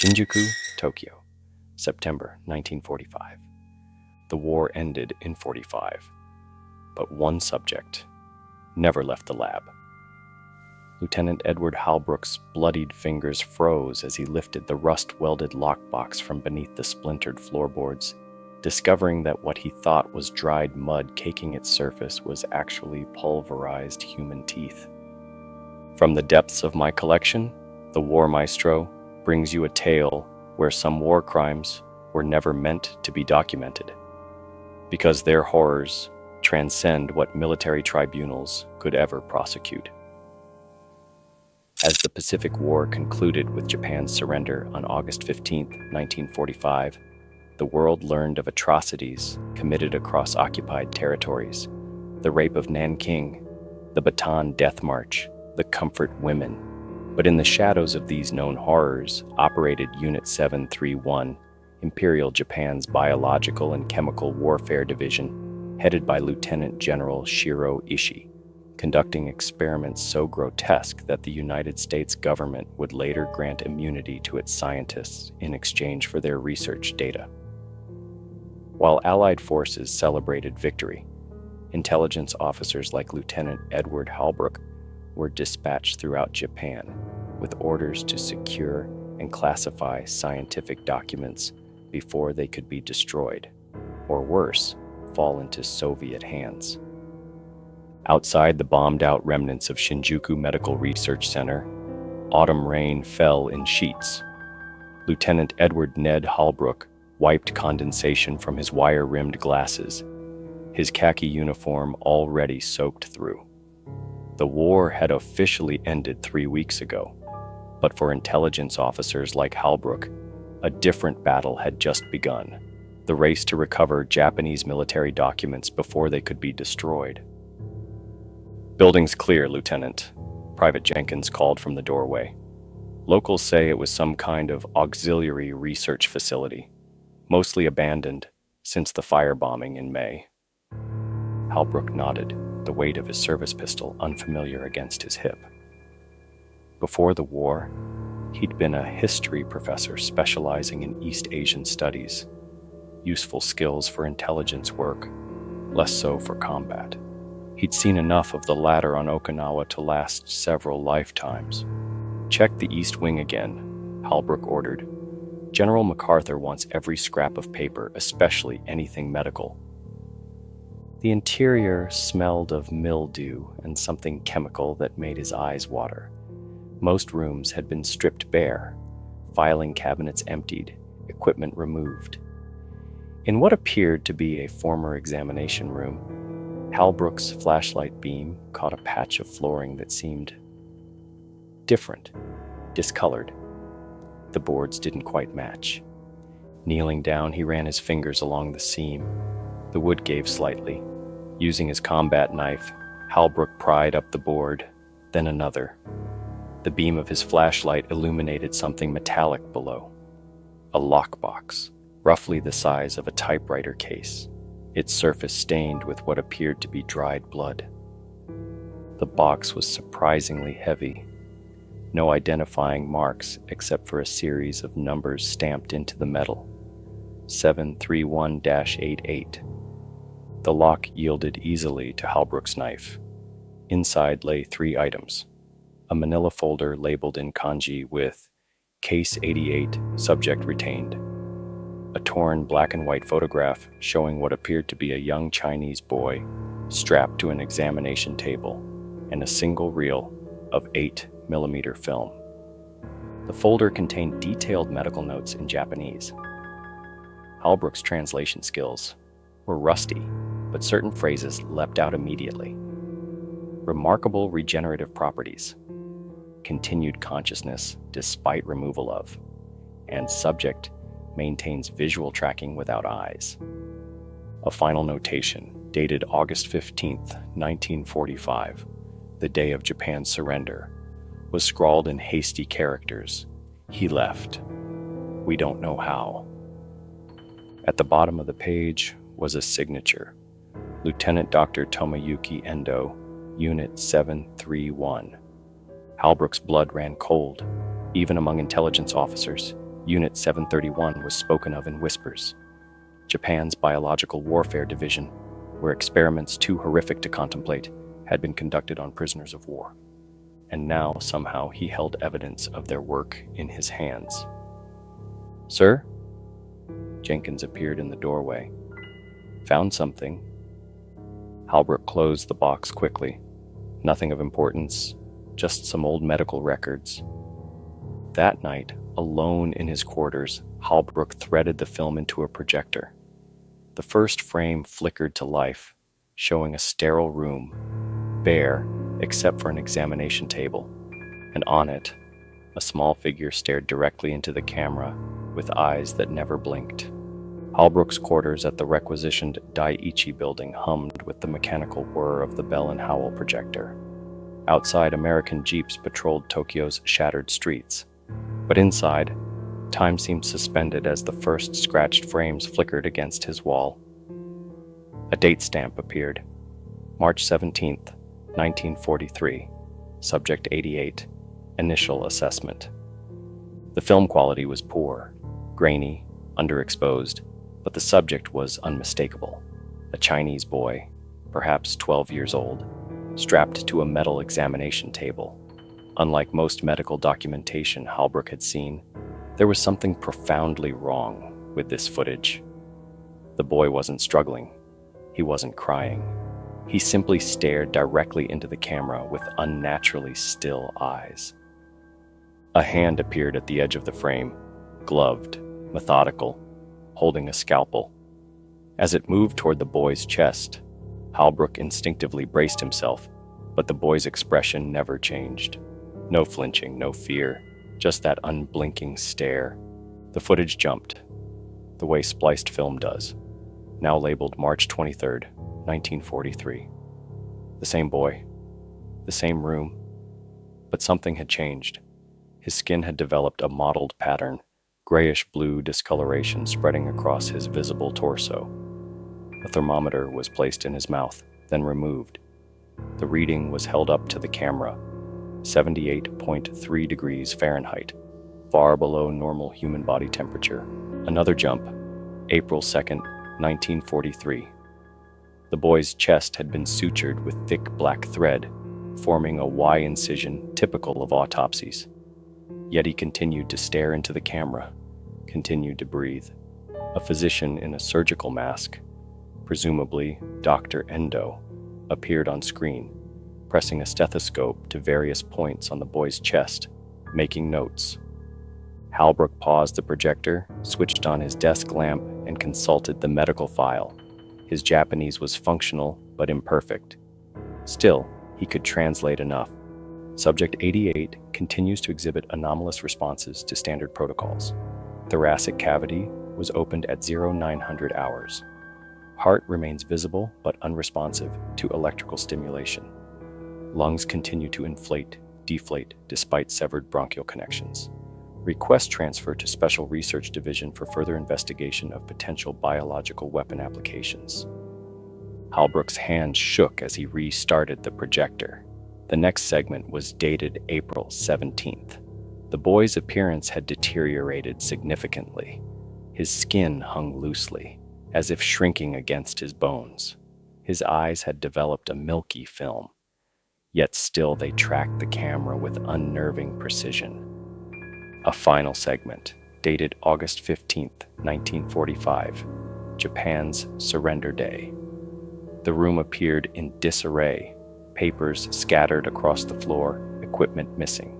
Shinjuku, Tokyo, September 1945. The war ended in 45, but one subject never left the lab. Lieutenant Edward Halbrook's bloodied fingers froze as he lifted the rust-welded lockbox from beneath the splintered floorboards, discovering that what he thought was dried mud caking its surface was actually pulverized human teeth. From the depths of my collection, the War Maestro brings you a tale where some war crimes were never meant to be documented, because their horrors transcend what military tribunals could ever prosecute. As the Pacific War concluded with Japan's surrender on August 15, 1945, the world learned of atrocities committed across occupied territories: the rape of Nanking, the Bataan Death March, the Comfort Women. But in the shadows of these known horrors operated Unit 731, Imperial Japan's Biological and Chemical Warfare Division, headed by Lieutenant General Shiro Ishii, conducting experiments so grotesque that the United States government would later grant immunity to its scientists in exchange for their research data. While Allied forces celebrated victory, intelligence officers like Lieutenant Edward Halbrook were dispatched throughout Japan with orders to secure and classify scientific documents before they could be destroyed, or worse, fall into Soviet hands. Outside the bombed-out remnants of Shinjuku Medical Research Center, autumn rain fell in sheets. Lieutenant Edward Ned Halbrook wiped condensation from his wire-rimmed glasses, his khaki uniform already soaked through. The war had officially ended 3 weeks ago, but for intelligence officers like Halbrook, a different battle had just begun: the race to recover Japanese military documents before they could be destroyed. "Building's clear, Lieutenant," Private Jenkins called from the doorway. "Locals say it was some kind of auxiliary research facility, mostly abandoned since the firebombing in May." Halbrook nodded, the weight of his service pistol unfamiliar against his hip. Before the war, he'd been a history professor specializing in East Asian studies, useful skills for intelligence work, less so for combat. He'd seen enough of the latter on Okinawa to last several lifetimes. "Check the East Wing again," Halbrook ordered. "General MacArthur wants every scrap of paper, especially anything medical." The interior smelled of mildew and something chemical that made his eyes water. Most rooms had been stripped bare, filing cabinets emptied, equipment removed. In what appeared to be a former examination room, Halbrook's flashlight beam caught a patch of flooring that seemed different, discolored. The boards didn't quite match. Kneeling down, he ran his fingers along the seam. The wood gave slightly. Using his combat knife, Halbrook pried up the board, then another. The beam of his flashlight illuminated something metallic below. A lockbox, roughly the size of a typewriter case, its surface stained with what appeared to be dried blood. The box was surprisingly heavy. No identifying marks except for a series of numbers stamped into the metal. 731-88. The lock yielded easily to Halbrook's knife. Inside lay 3 items: a manila folder labeled in kanji with Case 88, Subject Retained, a torn black and white photograph showing what appeared to be a young Chinese boy strapped to an examination table, and a single reel of 8mm film. The folder contained detailed medical notes in Japanese. Halbrook's translation skills were rusty, but certain phrases leapt out immediately. Remarkable regenerative properties, continued consciousness despite removal of, and subject maintains visual tracking without eyes. A final notation, dated August 15, 1945, the day of Japan's surrender, was scrawled in hasty characters. "He left. We don't know how." At the bottom of the page was a signature: Lieutenant Dr. Tomoyuki Endo, Unit 731. Halbrook's blood ran cold. Even among intelligence officers, Unit 731 was spoken of in whispers. Japan's biological warfare division, where experiments too horrific to contemplate had been conducted on prisoners of war. And now, somehow, he held evidence of their work in his hands. "Sir?" Jenkins appeared in the doorway. "Found something." Halbrook closed the box quickly. Nothing of importance, just some old medical records. That night, alone in his quarters, Halbrook threaded the film into a projector. The first frame flickered to life, showing a sterile room, bare except for an examination table, and on it, a small figure stared directly into the camera with eyes that never blinked. Halbrook's quarters at the requisitioned Daiichi building hummed with the mechanical whir of the Bell and Howell projector. Outside, American jeeps patrolled Tokyo's shattered streets. But inside, time seemed suspended as the first scratched frames flickered against his wall. A date stamp appeared. March 17th, 1943. Subject 88. Initial assessment. The film quality was poor, grainy, underexposed, but the subject was unmistakable. A Chinese boy, perhaps 12 years old, strapped to a metal examination table. Unlike most medical documentation Halbrook had seen, there was something profoundly wrong with this footage. The boy wasn't struggling. He wasn't crying. He simply stared directly into the camera with unnaturally still eyes. A hand appeared at the edge of the frame, gloved, methodical, holding a scalpel. As it moved toward the boy's chest, Halbrook instinctively braced himself, but the boy's expression never changed. No flinching, no fear, just that unblinking stare. The footage jumped, the way spliced film does, now labeled March 23rd, 1943. The same boy, the same room, but something had changed. His skin had developed a mottled pattern, grayish-blue discoloration spreading across his visible torso. A thermometer was placed in his mouth, then removed. The reading was held up to the camera, 78.3 degrees Fahrenheit, far below normal human body temperature. Another jump, April 2nd, 1943. The boy's chest had been sutured with thick black thread, forming a Y incision typical of autopsies. Yet he continued to stare into the camera, continued to breathe. A physician in a surgical mask, presumably Dr. Endo, appeared on screen, pressing a stethoscope to various points on the boy's chest, making notes. Halbrook paused the projector, switched on his desk lamp, and consulted the medical file. His Japanese was functional but imperfect. Still, he could translate enough. Subject 88 continues to exhibit anomalous responses to standard protocols. Thoracic cavity was opened at 0900 hours. Heart remains visible but unresponsive to electrical stimulation. Lungs continue to inflate, deflate despite severed bronchial connections. Request transfer to Special Research Division for further investigation of potential biological weapon applications. Halbrook's hand shook as he restarted the projector. The next segment was dated April 17th. The boy's appearance had deteriorated significantly. His skin hung loosely, as if shrinking against his bones. His eyes had developed a milky film, yet still they tracked the camera with unnerving precision. A final segment, dated August 15th, 1945, Japan's Surrender Day. The room appeared in disarray, papers scattered across the floor, equipment missing.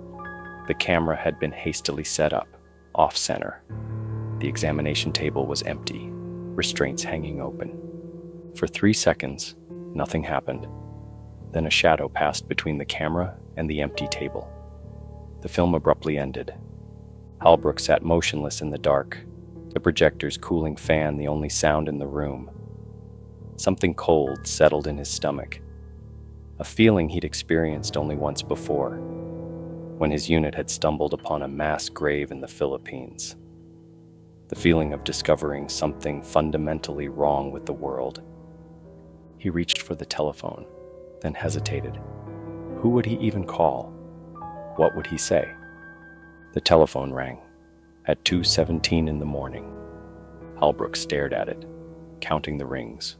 The camera had been hastily set up, off-center. The examination table was empty, restraints hanging open. For 3 seconds, nothing happened. Then a shadow passed between the camera and the empty table. The film abruptly ended. Halbrook sat motionless in the dark, the projector's cooling fan the only sound in the room. Something cold settled in his stomach, a feeling he'd experienced only once before, when his unit had stumbled upon a mass grave in the Philippines. The feeling of discovering something fundamentally wrong with the world. He reached for the telephone, then hesitated. Who would he even call? What would he say? The telephone rang. At 2:17 in the morning. Halbrook stared at it, counting the rings.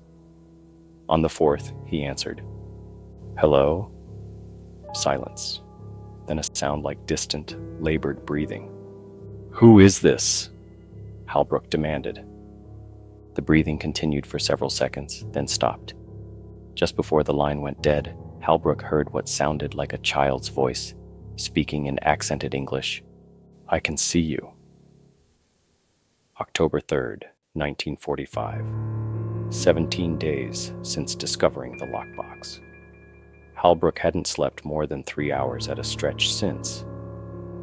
On the fourth, he answered, "Hello?" Silence. Then a sound like distant, labored breathing. "Who is this?" Halbrook demanded. The breathing continued for several seconds, then stopped. Just before the line went dead, Halbrook heard what sounded like a child's voice, speaking in accented English. "I can see you." October 3rd, 1945. 17 days since discovering the lockbox. Halbrook hadn't slept more than 3 hours at a stretch since.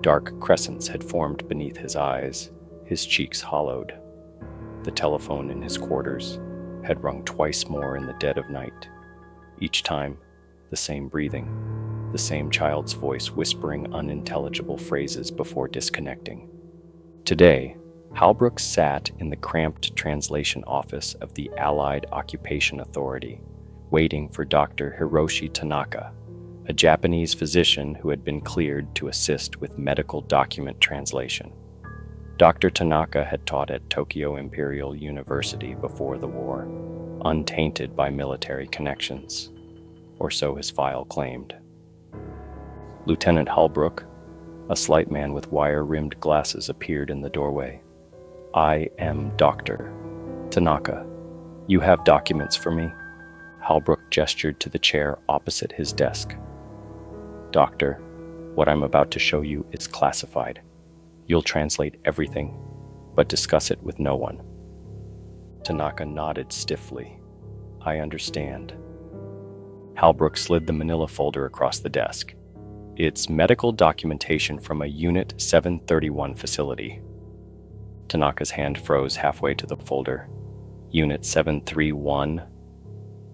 Dark crescents had formed beneath his eyes, his cheeks hollowed. The telephone in his quarters had rung twice more in the dead of night. Each time, the same breathing, the same child's voice whispering unintelligible phrases before disconnecting. Today, Halbrook sat in the cramped translation office of the Allied Occupation Authority, waiting for Dr. Hiroshi Tanaka, a Japanese physician who had been cleared to assist with medical document translation. Dr. Tanaka had taught at Tokyo Imperial University before the war, untainted by military connections, or so his file claimed. Lieutenant Halbrook, a slight man with wire-rimmed glasses, appeared in the doorway. "I am Dr. Tanaka. You have documents for me?" Halbrook gestured to the chair opposite his desk. "Doctor, what I'm about to show you is classified. You'll translate everything, but discuss it with no one." Tanaka nodded stiffly. "I understand." Halbrook slid the manila folder across the desk. "It's medical documentation from a Unit 731 facility." Tanaka's hand froze halfway to the folder. "Unit 731?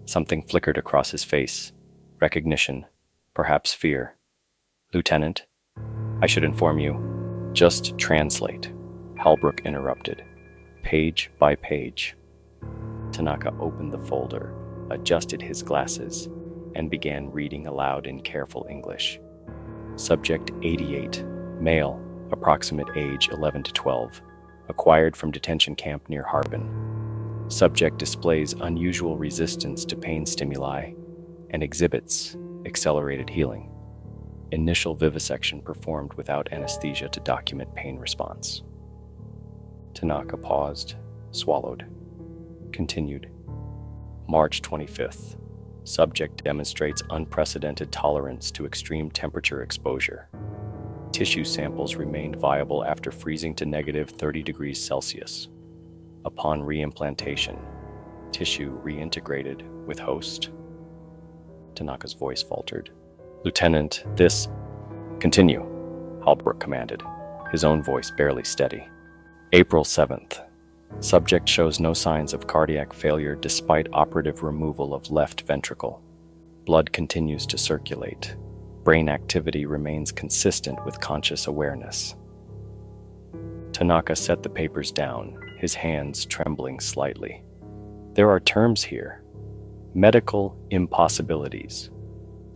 Something flickered across his face. Recognition, perhaps fear. "Lieutenant, I should inform you. Just translate," Halbrook interrupted, page by page. Tanaka opened the folder, adjusted his glasses, and began reading aloud in careful English. Subject 88, male, approximate age 11 to 12, acquired from detention camp near Harbin. Subject displays unusual resistance to pain stimuli and exhibits accelerated healing. Initial vivisection performed without anesthesia to document pain response. Tanaka paused, swallowed, continued. March 25th. Subject demonstrates unprecedented tolerance to extreme temperature exposure. Tissue samples remained viable after freezing to negative 30 degrees Celsius. Upon reimplantation, tissue reintegrated with host. Tanaka's voice faltered. "Lieutenant, this..." "Continue," Halbrook commanded, his own voice barely steady. April 7th. Subject shows no signs of cardiac failure despite operative removal of left ventricle. Blood continues to circulate. Brain activity remains consistent with conscious awareness. Tanaka set the papers down, his hands trembling slightly. "There are terms here. Medical impossibilities.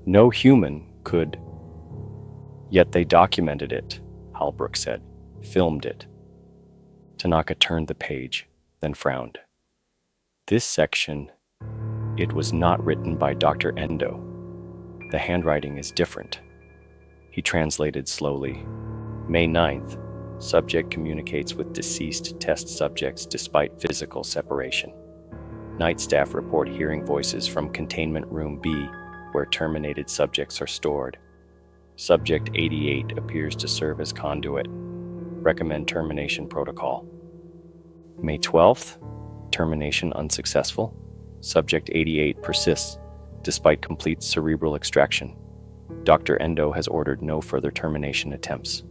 No human could..." "Yet they documented it," Halbrook said, "filmed it." Tanaka turned the page, then frowned. "This section, it was not written by Dr. Endo. The handwriting is different." He translated slowly. May 9th, subject communicates with deceased test subjects despite physical separation. Night staff report hearing voices from containment room B, where terminated subjects are stored. Subject 88 appears to serve as conduit. Recommend termination protocol. May 12th, termination unsuccessful. Subject 88 persists despite complete cerebral extraction. Dr. Endo has ordered no further termination attempts.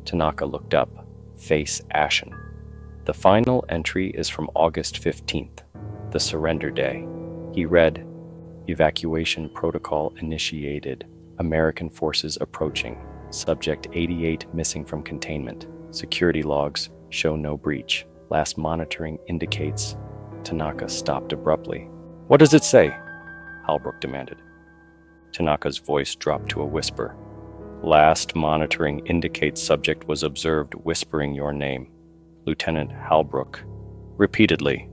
Tanaka looked up, face ashen. The final entry is from August 15th, the surrender day. He read, "Evacuation protocol initiated. American forces approaching. Subject 88 missing from containment. Security logs show no breach. Last monitoring indicates..." Tanaka stopped abruptly. "What does it say?" Halbrook demanded. Tanaka's voice dropped to a whisper. Last monitoring indicates subject was observed whispering your name, Lieutenant Halbrook, repeatedly.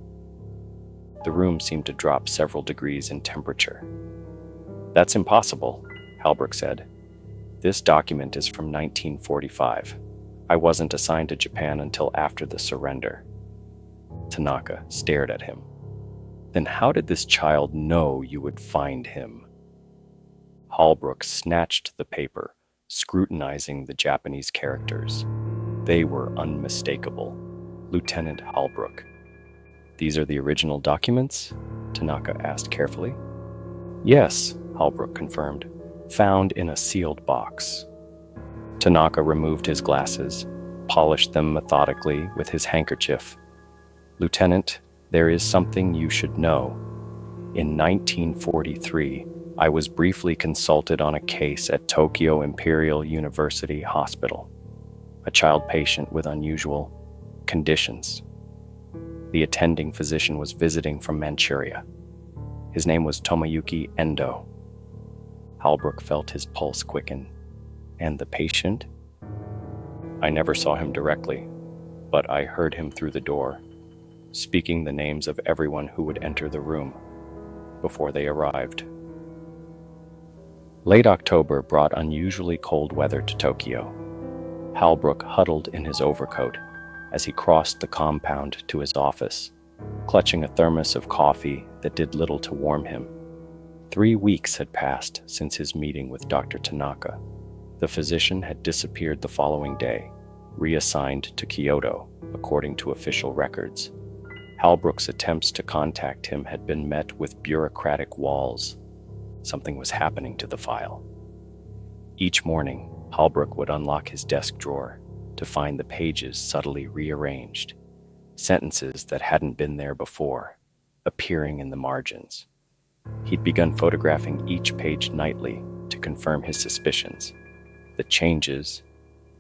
The room seemed to drop several degrees in temperature. That's impossible, Halbrook said. This document is from 1945. I wasn't assigned to Japan until after the surrender. Tanaka stared at him. Then how did this child know you would find him? Halbrook snatched the paper, scrutinizing the Japanese characters. They were unmistakable. Lieutenant Halbrook. These are the original documents? Tanaka asked carefully. Yes, Halbrook confirmed. Found in a sealed box. Tanaka removed his glasses, polished them methodically with his handkerchief. Lieutenant, there is something you should know. In 1943, I was briefly consulted on a case at Tokyo Imperial University Hospital. A child patient with unusual conditions. The attending physician was visiting from Manchuria. His name was Tomoyuki Endo. Halbrook felt his pulse quicken. And the patient? I never saw him directly, but I heard him through the door, speaking the names of everyone who would enter the room before they arrived. Late October brought unusually cold weather to Tokyo. Halbrook huddled in his overcoat as he crossed the compound to his office, clutching a thermos of coffee that did little to warm him. 3 weeks had passed since his meeting with Dr. Tanaka. The physician had disappeared the following day, reassigned to Kyoto, according to official records. Halbrook's attempts to contact him had been met with bureaucratic walls. Something was happening to the file. Each morning, Halbrook would unlock his desk drawer to find the pages subtly rearranged, sentences that hadn't been there before, appearing in the margins. He'd begun photographing each page nightly to confirm his suspicions. The changes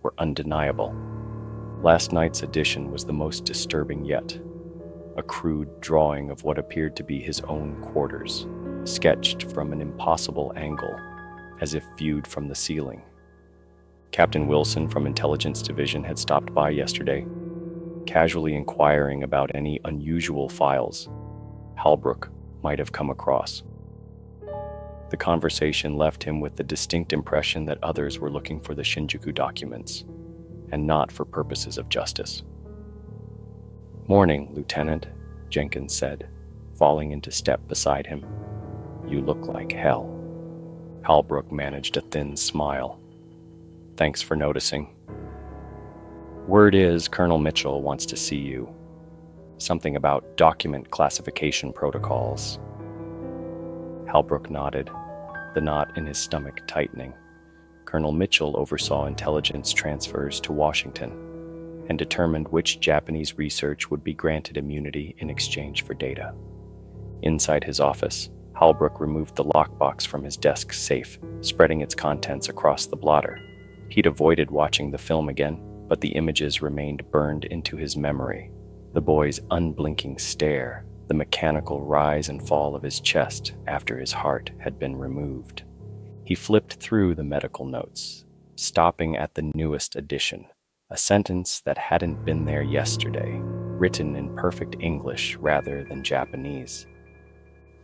were undeniable. Last night's edition was the most disturbing yet. A crude drawing of what appeared to be his own quarters, sketched from an impossible angle, as if viewed from the ceiling. Captain Wilson from Intelligence Division had stopped by yesterday, casually inquiring about any unusual files Halbrook might have come across. The conversation left him with the distinct impression that others were looking for the Shinjuku documents, and not for purposes of justice. "Morning, Lieutenant," Jenkins said, falling into step beside him. "You look like hell." Halbrook managed a thin smile. "Thanks for noticing. Word is Colonel Mitchell wants to see you. Something about document classification protocols." Halbrook nodded, the knot in his stomach tightening. Colonel Mitchell oversaw intelligence transfers to Washington and determined which Japanese research would be granted immunity in exchange for data. Inside his office, Halbrook removed the lockbox from his desk safe, spreading its contents across the blotter. He'd avoided watching the film again, but the images remained burned into his memory. The boy's unblinking stare, the mechanical rise and fall of his chest after his heart had been removed. He flipped through the medical notes, stopping at the newest edition, a sentence that hadn't been there yesterday, written in perfect English rather than Japanese.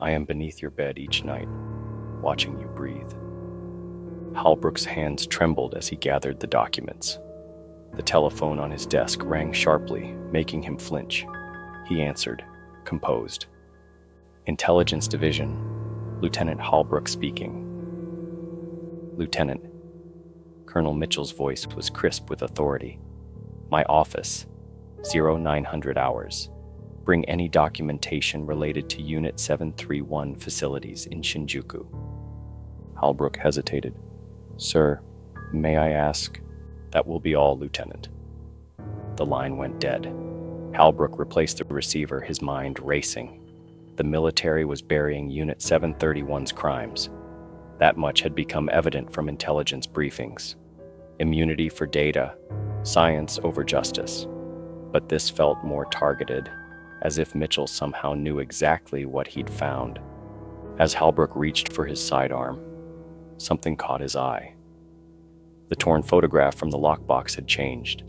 "I am beneath your bed each night, watching you breathe." Halbrook's hands trembled as he gathered the documents. The telephone on his desk rang sharply, making him flinch. He answered, composed. "Intelligence Division, Lieutenant Halbrook speaking." "Lieutenant." Colonel Mitchell's voice was crisp with authority. "My office, 0900 hours. Bring any documentation related to Unit 731 facilities in Shinjuku." Halbrook hesitated. "Sir, may I ask?" "That will be all, Lieutenant." The line went dead. Halbrook replaced the receiver, his mind racing. The military was burying Unit 731's crimes. That much had become evident from intelligence briefings. Immunity for data, science over justice. But this felt more targeted, as if Mitchell somehow knew exactly what he'd found. As Halbrook reached for his sidearm, something caught his eye. The torn photograph from the lockbox had changed.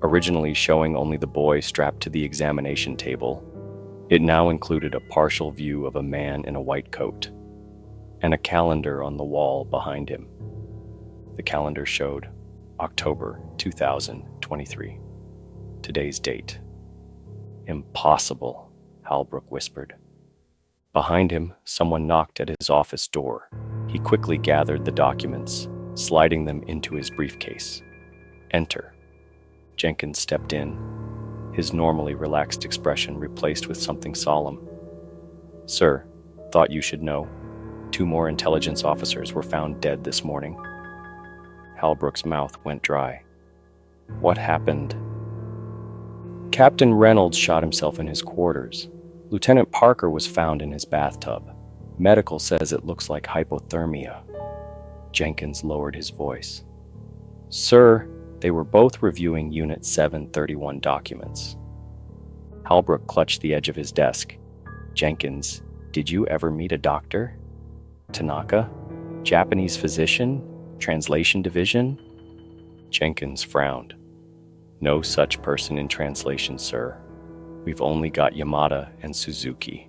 Originally showing only the boy strapped to the examination table, it now included a partial view of a man in a white coat and a calendar on the wall behind him. The calendar showed October 2023. Today's date. Impossible, Halbrook whispered. Behind him, someone knocked at his office door. He quickly gathered the documents, sliding them into his briefcase. Enter. Jenkins stepped in, his normally relaxed expression replaced with something solemn. Sir, thought you should know. 2 more intelligence officers were found dead this morning. Halbrook's mouth went dry. What happened? Captain Reynolds shot himself in his quarters. Lieutenant Parker was found in his bathtub. Medical says it looks like hypothermia. Jenkins lowered his voice. Sir, they were both reviewing Unit 731 documents. Halbrook clutched the edge of his desk. Jenkins, did you ever meet a doctor? Tanaka? Japanese physician? Translation division? Jenkins frowned. No such person in translation, sir. We've only got Yamada and Suzuki.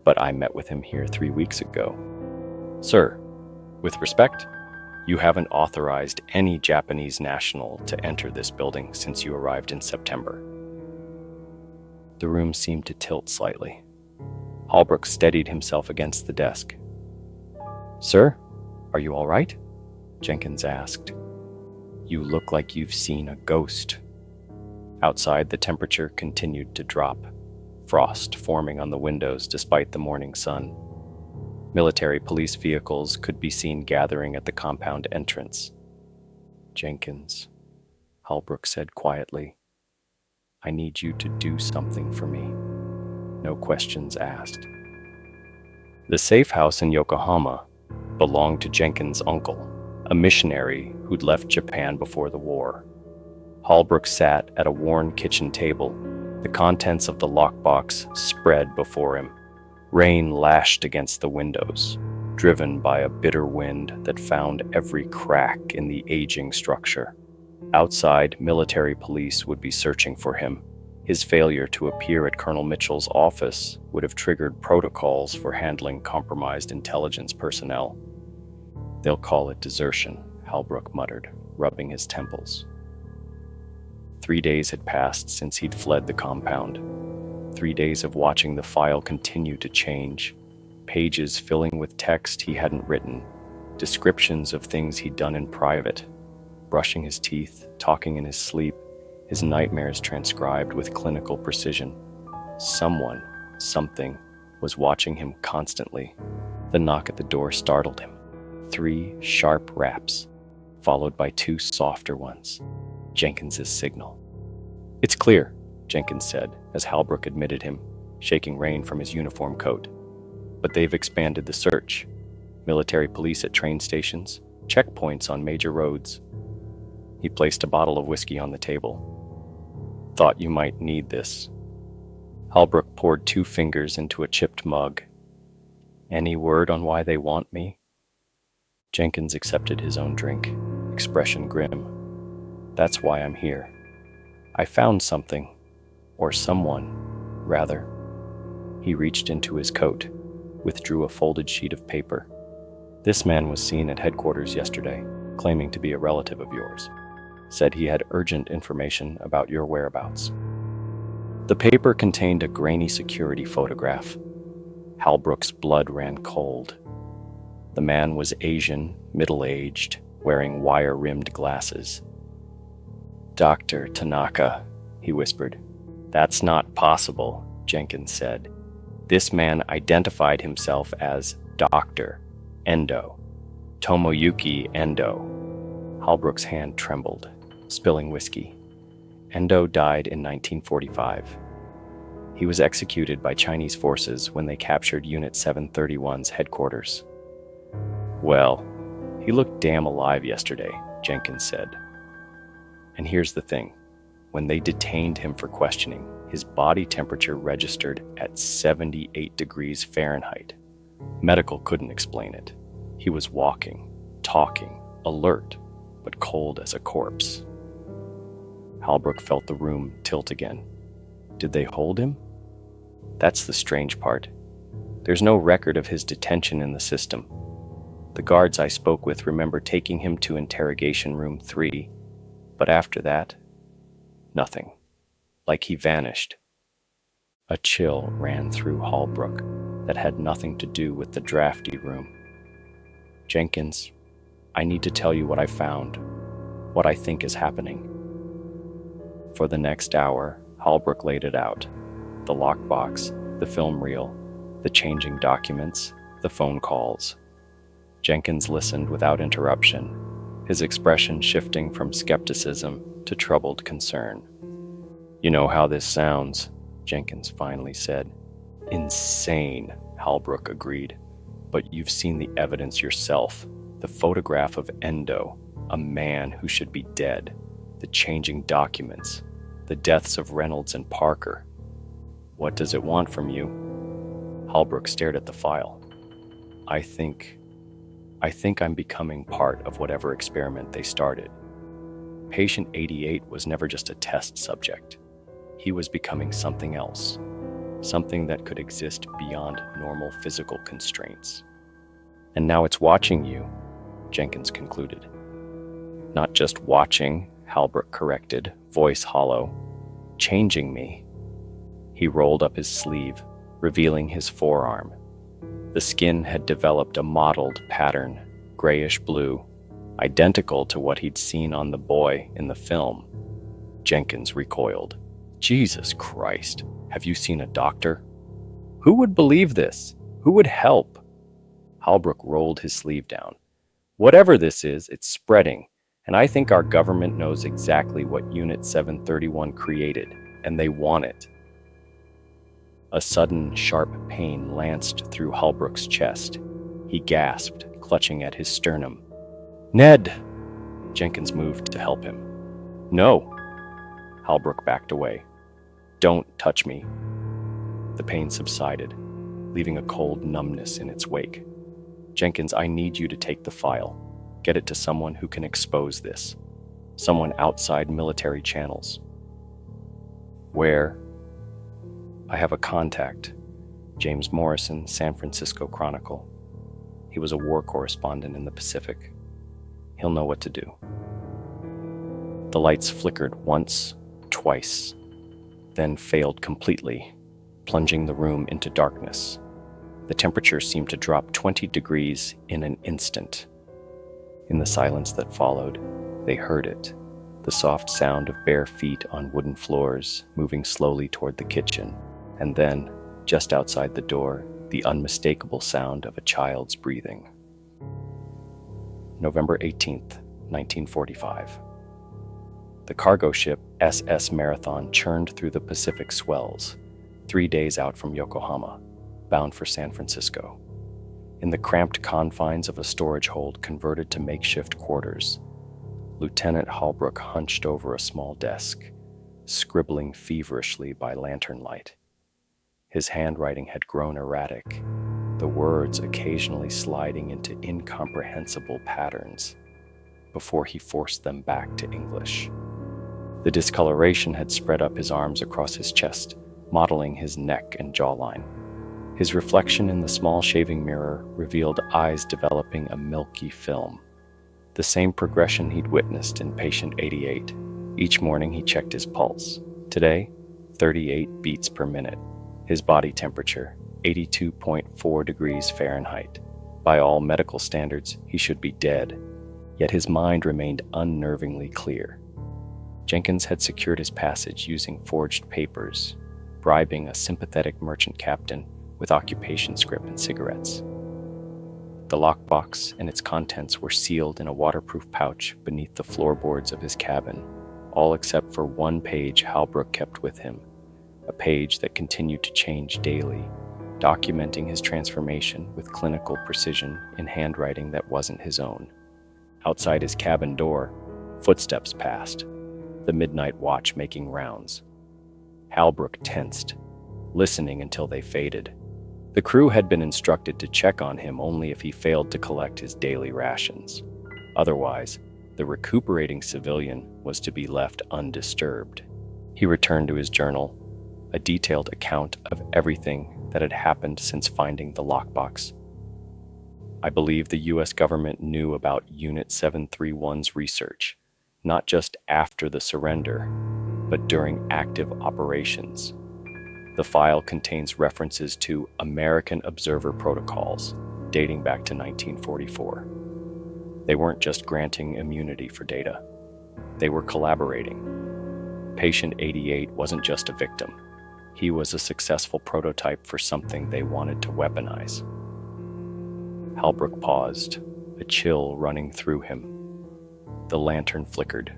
But I met with him here 3 weeks ago. Sir, with respect, you haven't authorized any Japanese national to enter this building since you arrived in September. The room seemed to tilt slightly. Halbrook steadied himself against the desk. Sir, are you all right? Jenkins asked. You look like you've seen a ghost. Outside, the temperature continued to drop, frost forming on the windows despite the morning sun. Military police vehicles could be seen gathering at the compound entrance. Jenkins, Halbrook said quietly, I need you to do something for me. No questions asked. The safe house in Yokohama belonged to Jenkins' uncle, a missionary who'd left Japan before the war. Halbrook sat at a worn kitchen table. The contents of the lockbox spread before him. Rain lashed against the windows, driven by a bitter wind that found every crack in the aging structure. Outside, military police would be searching for him. His failure to appear at Colonel Mitchell's office would have triggered protocols for handling compromised intelligence personnel. They'll call it desertion, Halbrook muttered, rubbing his temples. 3 days had passed since he'd fled the compound. 3 days of watching the file continue to change, pages filling with text he hadn't written, descriptions of things he'd done in private, brushing his teeth, talking in his sleep, his nightmares transcribed with clinical precision. Someone, something, was watching him constantly. The knock at the door startled him. 3 sharp raps, followed by 2 softer ones. Jenkins's signal. It's clear, Jenkins said, as Halbrook admitted him, shaking rain from his uniform coat. But they've expanded the search. Military police at train stations, checkpoints on major roads. He placed a bottle of whiskey on the table. Thought you might need this. Halbrook poured 2 fingers into a chipped mug. Any word on why they want me? Jenkins accepted his own drink, expression grim. That's why I'm here. I found something, or someone, rather. He reached into his coat, withdrew a folded sheet of paper. This man was seen at headquarters yesterday, claiming to be a relative of yours. Said he had urgent information about your whereabouts. The paper contained a grainy security photograph. Halbrook's blood ran cold. The man was Asian, middle-aged, wearing wire-rimmed glasses. Dr. Tanaka, he whispered. That's not possible, Jenkins said. This man identified himself as Dr. Endo, Tomoyuki Endo. Halbrook's hand trembled, spilling whiskey. Endo died in 1945. He was executed by Chinese forces when they captured Unit 731's headquarters. Well, he looked damn alive yesterday, Jenkins said. And here's the thing. When they detained him for questioning, his body temperature registered at 78 degrees Fahrenheit. Medical couldn't explain it. He was walking, talking, alert, but cold as a corpse. Halbrook felt the room tilt again. Did they hold him? That's the strange part. There's no record of his detention in the system. The guards I spoke with remember taking him to interrogation room 3, but after that, nothing. Like he vanished. A chill ran through Halbrook that had nothing to do with the drafty room. Jenkins, I need to tell you what I found, what I think is happening. For the next hour, Halbrook laid it out. The lockbox, the film reel, the changing documents, the phone calls. Jenkins listened without interruption, his expression shifting from skepticism to troubled concern. You know how this sounds, Jenkins finally said. Insane, Halbrook agreed. But you've seen the evidence yourself. The photograph of Endo, a man who should be dead. The changing documents. The deaths of Reynolds and Parker. What does it want from you? Halbrook stared at the file. I think I'm becoming part of whatever experiment they started. Patient 88 was never just a test subject. He was becoming something else, something that could exist beyond normal physical constraints. And now it's watching you, Jenkins concluded. Not just watching, Halbrook corrected, voice hollow. Changing me. He rolled up his sleeve, revealing his forearm. The skin had developed a mottled pattern, grayish blue, identical to what he'd seen on the boy in the film. Jenkins recoiled. Jesus Christ, have you seen a doctor? Who would believe this? Who would help? Halbrook rolled his sleeve down. Whatever this is, it's spreading, and I think our government knows exactly what Unit 731 created, and they want it. A sudden, sharp pain lanced through Halbrook's chest. He gasped, clutching at his sternum. Ned! Jenkins moved to help him. No! Halbrook backed away. Don't touch me. The pain subsided, leaving a cold numbness in its wake. Jenkins, I need you to take the file. Get it to someone who can expose this. Someone outside military channels. Where? I have a contact. James Morrison, San Francisco Chronicle. He was a war correspondent in the Pacific. He'll know what to do. The lights flickered once, twice, then failed completely, plunging the room into darkness. The temperature seemed to drop 20 degrees in an instant. In the silence that followed, they heard it, the soft sound of bare feet on wooden floors moving slowly toward the kitchen, and then, just outside the door, the unmistakable sound of a child's breathing. November 18th, 1945. The cargo ship SS Marathon churned through the Pacific swells, 3 days out from Yokohama, bound for San Francisco. In the cramped confines of a storage hold converted to makeshift quarters, Lieutenant Halbrook hunched over a small desk, scribbling feverishly by lantern light. His handwriting had grown erratic, the words occasionally sliding into incomprehensible patterns before he forced them back to English. The discoloration had spread up his arms across his chest, mottling his neck and jawline. His reflection in the small shaving mirror revealed eyes developing a milky film, the same progression he'd witnessed in patient 88. Each morning he checked his pulse. Today, 38 beats per minute. His body temperature, 82.4 degrees Fahrenheit. By all medical standards, he should be dead, yet his mind remained unnervingly clear. Jenkins had secured his passage using forged papers, bribing a sympathetic merchant captain with occupation scrip and cigarettes. The lockbox and its contents were sealed in a waterproof pouch beneath the floorboards of his cabin, all except for one page Halbrook kept with him, a page that continued to change daily, documenting his transformation with clinical precision in handwriting that wasn't his own. Outside his cabin door, footsteps passed, the midnight watch making rounds. Halbrook tensed, listening until they faded. The crew had been instructed to check on him only if he failed to collect his daily rations. Otherwise, the recuperating civilian was to be left undisturbed. He returned to his journal, a detailed account of everything that had happened since finding the lockbox. I believe the US government knew about Unit 731's research, not just after the surrender, but during active operations. The file contains references to American observer protocols dating back to 1944. They weren't just granting immunity for data. They were collaborating. Patient 88 wasn't just a victim. He was a successful prototype for something they wanted to weaponize. Halbrook paused, a chill running through him. The lantern flickered,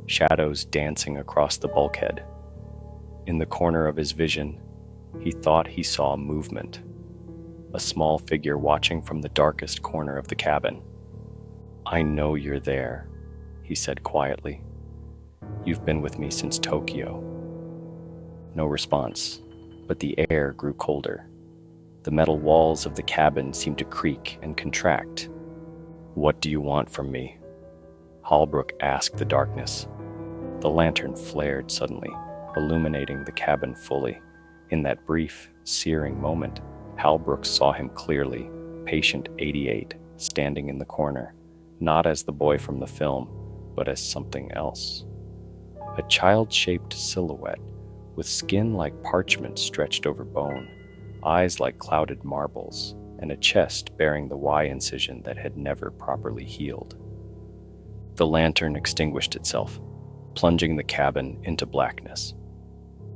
shadows dancing across the bulkhead. In the corner of his vision, he thought he saw movement. A small figure watching from the darkest corner of the cabin. "I know you're there," he said quietly. "You've been with me since Tokyo." No response, but the air grew colder. The metal walls of the cabin seemed to creak and contract. "What do you want from me?" Halbrook asked the darkness. The lantern flared suddenly, illuminating the cabin fully. In that brief, searing moment, Halbrook saw him clearly, patient 88, standing in the corner, not as the boy from the film, but as something else. A child-shaped silhouette, with skin like parchment stretched over bone, eyes like clouded marbles, and a chest bearing the Y incision that had never properly healed. The lantern extinguished itself, plunging the cabin into blackness.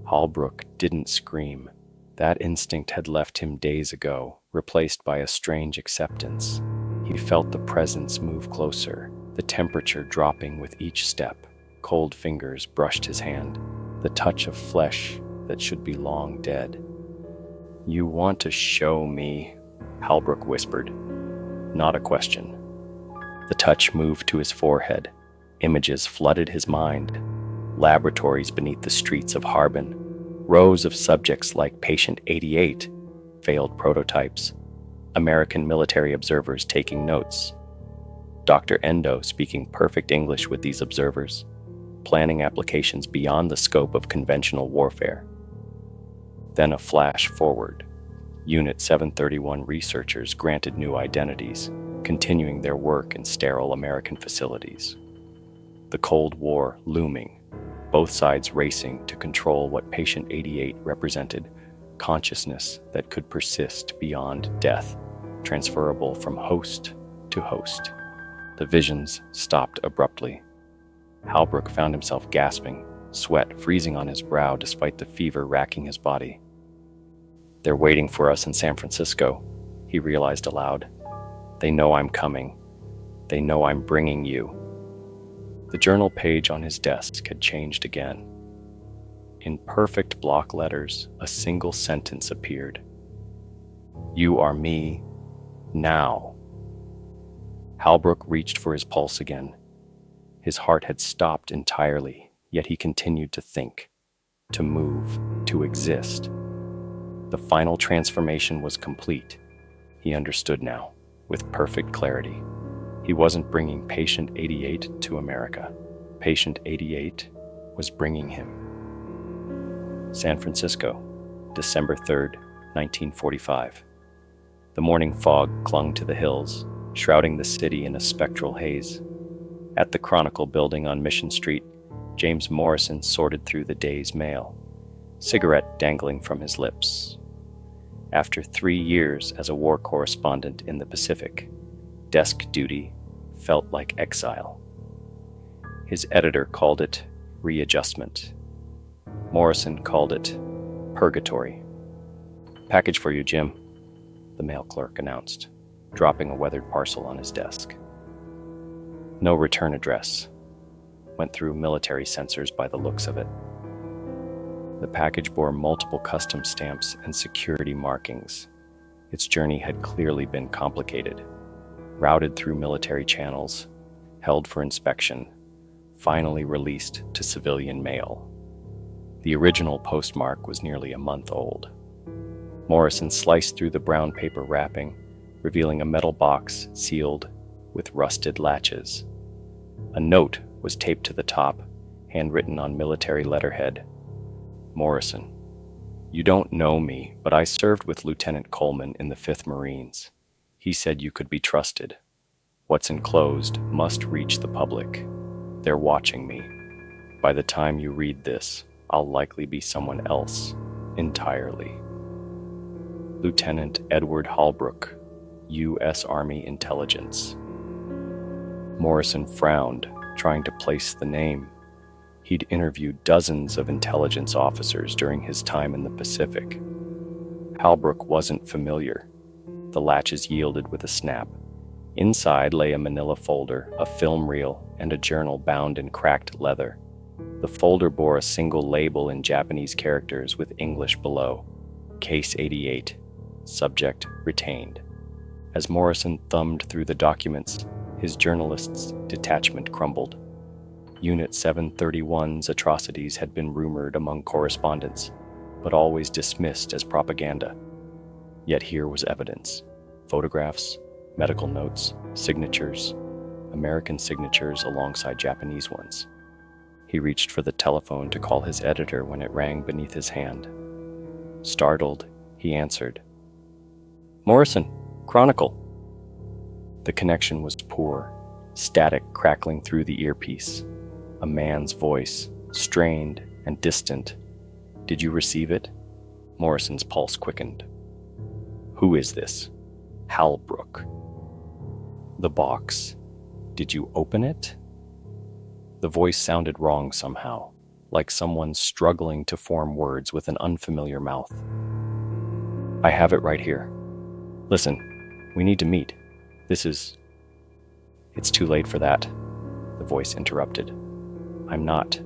Halbrook didn't scream. That instinct had left him days ago, replaced by a strange acceptance. He felt the presence move closer, the temperature dropping with each step. Cold fingers brushed his hand, the touch of flesh that should be long dead. "You want to show me?" Halbrook whispered. Not a question. The touch moved to his forehead. Images flooded his mind. Laboratories beneath the streets of Harbin. Rows of subjects like Patient 88, failed prototypes. American military observers taking notes. Dr. Endo speaking perfect English with these observers, planning applications beyond the scope of conventional warfare. Then a flash forward. Unit 731 researchers granted new identities, continuing their work in sterile American facilities. The Cold War looming, both sides racing to control what Patient 88 represented, consciousness that could persist beyond death, transferable from host to host. The visions stopped abruptly. Halbrook found himself gasping, sweat freezing on his brow despite the fever racking his body. "They're waiting for us in San Francisco," he realized aloud. "They know I'm coming. They know I'm bringing you." The journal page on his desk had changed again. In perfect block letters, a single sentence appeared. "You are me, now." Halbrook reached for his pulse again. His heart had stopped entirely, yet he continued to think, to move, to exist. The final transformation was complete. He understood now, with perfect clarity. He wasn't bringing Patient 88 to America. Patient 88 was bringing him. San Francisco, December 3rd, 1945. The morning fog clung to the hills, shrouding the city in a spectral haze. At the Chronicle building on Mission Street, James Morrison sorted through the day's mail, cigarette dangling from his lips. After 3 years as a war correspondent in the Pacific, desk duty felt like exile. His editor called it readjustment. Morrison called it purgatory. "Package for you, Jim," the mail clerk announced, dropping a weathered parcel on his desk. No return address. Went through military sensors by the looks of it. The package bore multiple custom stamps and security markings. Its journey had clearly been complicated. Routed through military channels, held for inspection, finally released to civilian mail. The original postmark was nearly a month old. Morrison sliced through the brown paper wrapping, revealing a metal box sealed with rusted latches. A note was taped to the top, handwritten on military letterhead. Morrison, you don't know me, but I served with Lieutenant Coleman in the 5th Marines. He said you could be trusted. What's enclosed must reach the public. They're watching me. By the time you read this, I'll likely be someone else entirely. Lieutenant Edward Holbrook, U.S. Army Intelligence. Morrison frowned, trying to place the name. He'd interviewed dozens of intelligence officers during his time in the Pacific. Holbrook wasn't familiar. The latches yielded with a snap. Inside lay a manila folder, a film reel, and a journal bound in cracked leather. The folder bore a single label in Japanese characters with English below. Case 88. Subject retained. As Morrison thumbed through the documents, his journalist's detachment crumbled. Unit 731's atrocities had been rumored among correspondents, but always dismissed as propaganda. Yet here was evidence. Photographs, medical notes, signatures, American signatures alongside Japanese ones. He reached for the telephone to call his editor when it rang beneath his hand. Startled, he answered. Morrison, Chronicle. The connection was poor, static crackling through the earpiece. A man's voice, strained and distant. Did you receive it? Morrison's pulse quickened. Who is this? Holbrook. The box. Did you open it? The voice sounded wrong somehow, like someone struggling to form words with an unfamiliar mouth. I have it right here. Listen, we need to meet. It's too late for that, the voice interrupted. I'm not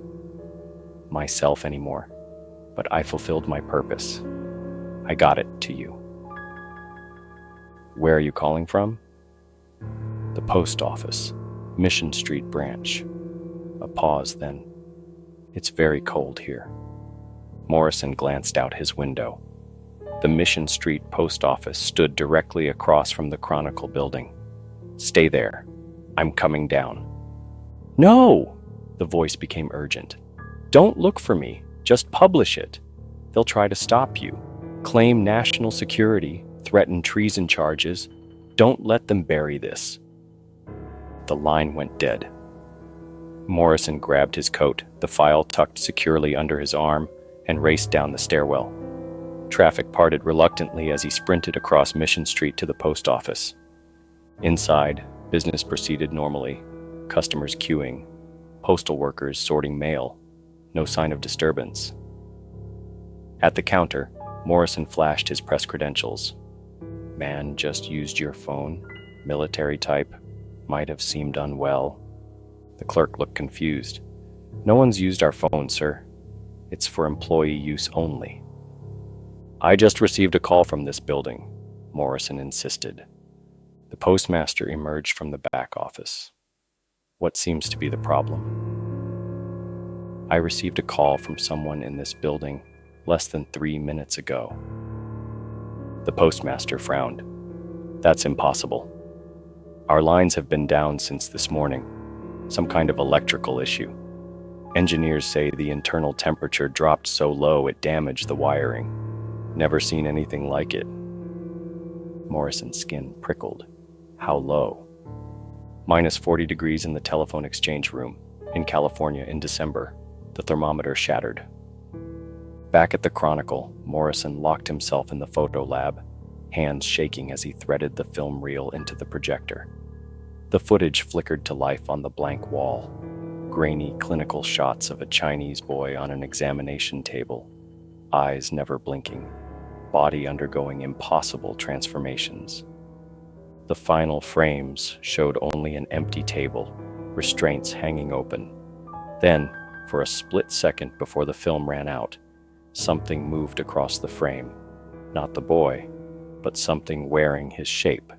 myself anymore, but I fulfilled my purpose. I got it to you. Where are you calling from? The post office, Mission Street branch. A pause then. It's very cold here. Morrison glanced out his window. The Mission Street post office stood directly across from the Chronicle building. Stay there. I'm coming down. No! The voice became urgent. Don't look for me. Just publish it. They'll try to stop you. Claim national security. Threaten treason charges. Don't let them bury this. The line went dead. Morrison grabbed his coat, the file tucked securely under his arm, and raced down the stairwell. Traffic parted reluctantly as he sprinted across Mission Street to the post office. Inside, business proceeded normally. Customers queuing. Postal workers sorting mail. No sign of disturbance. At the counter, Morrison flashed his press credentials. Man just used your phone. Military type. Might have seemed unwell. The clerk looked confused. No one's used our phone, sir. It's for employee use only. I just received a call from this building, Morrison insisted. The postmaster emerged from the back office. What seems to be the problem? I received a call from someone in this building less than 3 minutes ago. The postmaster frowned. That's impossible. Our lines have been down since this morning. Some kind of electrical issue. Engineers say the internal temperature dropped so low it damaged the wiring. Never seen anything like it. Morrison's skin prickled. How low? Minus 40 degrees in the telephone exchange room in California in December. The thermometer shattered. Back at the Chronicle, Morrison locked himself in the photo lab, hands shaking as he threaded the film reel into the projector. The footage flickered to life on the blank wall. Grainy, clinical shots of a Chinese boy on an examination table, eyes never blinking, body undergoing impossible transformations. The final frames showed only an empty table, restraints hanging open. Then, for a split second before the film ran out, something moved across the frame. Not the boy, but something wearing his shape.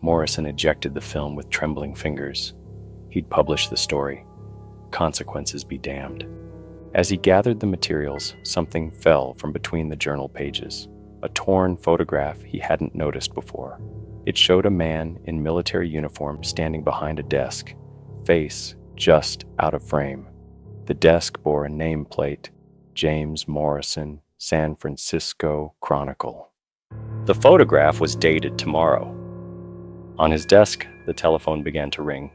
Morrison ejected the film with trembling fingers. He'd publish the story. Consequences be damned. As he gathered the materials, something fell from between the journal pages. A torn photograph he hadn't noticed before. It showed a man in military uniform standing behind a desk, face just out of frame. The desk bore a nameplate, James Morrison, San Francisco Chronicle. The photograph was dated tomorrow. On his desk, the telephone began to ring.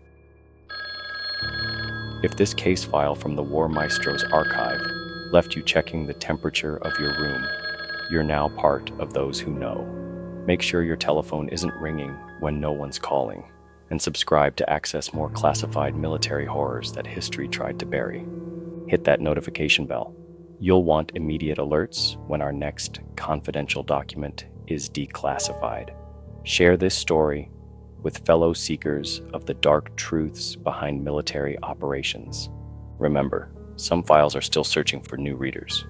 If this case file from the War Maestro's archive left you checking the temperature of your room, you're now part of those who know. Make sure your telephone isn't ringing when no one's calling, and subscribe to access more classified military horrors that history tried to bury. Hit that notification bell. You'll want immediate alerts when our next confidential document is declassified. Share this story with fellow seekers of the dark truths behind military operations. Remember, some files are still searching for new readers.